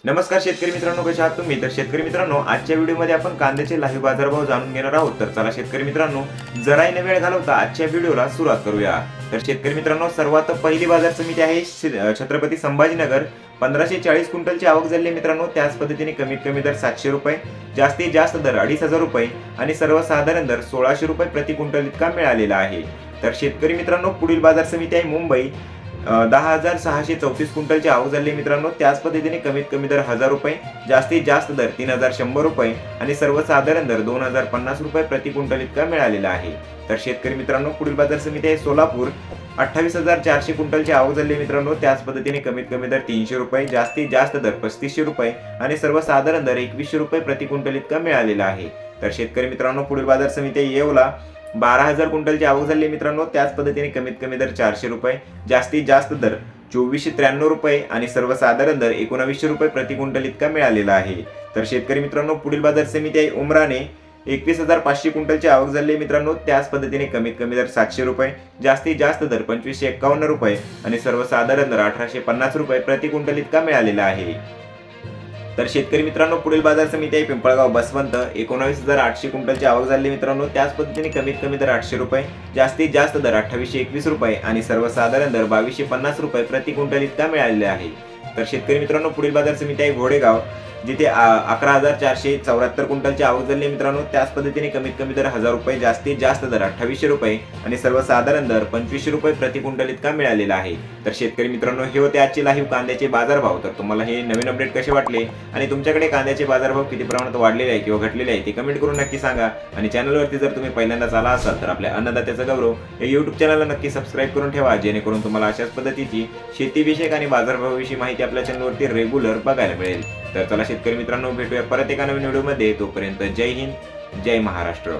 नमस्कार शेतकरी मित्रांनो, कशा आहात तुम्ही? तर शेतकरी मित्रांनो, आजच्या व्हिडिओमध्ये आपण कांद्याचे लाईव्ह बाजारभाव जाणून घेणार आहोत। तर चला शेतकरी मित्रांनो, जराही न वेळ घालवता आजच्या व्हिडिओला सुरुवात करूया। तर शेतकरी मित्रांनो, सर्वात पहिली बाजार समिती आहे छत्रपती संभाजीनगर। 1540 क्विंटलची आवक झाली मित्रांनो। त्याच पद्धतीने कमीत कमी दर 700 रुपये, जास्तीत जास्त दर 2500 रुपये आणि सर्वसाधारण दर 1600 रुपये प्रति क्विंटल इतका मिळालेला आहे। तर शेतकरी मित्रांनो, पुढील बाजार समिती आहे मुंबई। 10,634 क्विंटलची आवक झाली मित्रांनो। त्याच पद्धतीने कमीत कमी दर 1000 रुपये, जास्तीत जास्त दर 3100 रुपये आणि सर्वसाधारण दर 2050 रुपये प्रति क्विंटल इतका मिळालेला आहे। तर शेतकरी मित्रांनो, पुढील बाजार समिती आहे सोलापूर। 28,400 क्विंटलची आवक झाली मित्रांनो। त्याच पद्धतीने कमीत कमी दर 300 रुपये, जास्तीत जास्त दर 3500 रुपये आणि सर्वसाधारण दर 2100 रुपये प्रति क्विंटल इतका मिळालेला आहे। तर शेतकरी मित्रांनो, पुढील बाजार समिती आहे येवला। 12,000 क्विंटलची आवक झाली मित्रांनो। त्याच पद्धतीने कमीत कमी दर 400 रुपये, जास्तीत जास्त दर 2493 रुपये आणि सर्वसाधारण दर 1900 रुपये प्रति क्विंटल इतका मिळालेला आहे। तर शेतकरी मित्रांनो, पुढील बाजार समिती आहे उमराणे। 21,500 क्विंटलची आवक झाली मित्रांनो। त्याच पद्धतीने कमीत कमी दर 700 रुपये, जास्तीत जास्त दर 2551 रुपये आणि सर्वसाधारण दर 1850 रुपये प्रति क्विंटल इतका मिळालेला आहे। तर शेतकरी मित्रांनो, पुढील बाजार समिती आहे पिंपळगाव बसवंत। 19,800 क्विंटलची आवक झाली मित्रांनो। त्याच पद्धतीने कमीत कमी दर 800 रुपये, जास्तीत जास्त दर 2821 रुपये आणि सर्वसाधारण दर 2250 रुपये प्रति क्विंटल इतका मिळालेला आहे। तर शेतकरी मित्रांनो, पुढील बाजार समिती आहे घोडेगाव, जिथे 11,474 क्विंटलची आवक झाली मित्रांनो। त्याच पद्धतीने कमीत कमी दर 1000 रुपये, जास्तीत जास्त दर 2800 रुपये आणि सर्वसाधारण दर 2500 रुपये प्रति क्विंटल इतका मिळालेला आहे। तर शेतकरी मित्रांनो, हे होते आजचे लाईव्ह कांद्याचे बाजारभाव। तर तुम्हाला हे नवीन अपडेट कसे वाटले आणि तुमच्याकडे कांद्याचे बाजारभाव किती प्रमाणात वाढलेले आहे किंवा घटलेले आहे ते कमेंट करून नक्की सांगा। आणि चॅनलवरती जर तुम्ही पहिल्यांदाच आला असाल तर आपल्या अन्नदात्याचा गौरव या YouTube चॅनलला नक्की सबस्क्राईब करून ठेवा, जेणेकरून तुम्हाला अशाच पद्धतीची शेतीविषयक आणि बाजारभावाविषयी माहिती आपल्या चॅनलवरती रेग्युलर बघायला मिळेल। तर चला शेतकरी मित्रांनो, भेटूया परत एका नवीन व्हिडिओमध्ये। तोपर्यंत जय हिंद, जय महाराष्ट्र।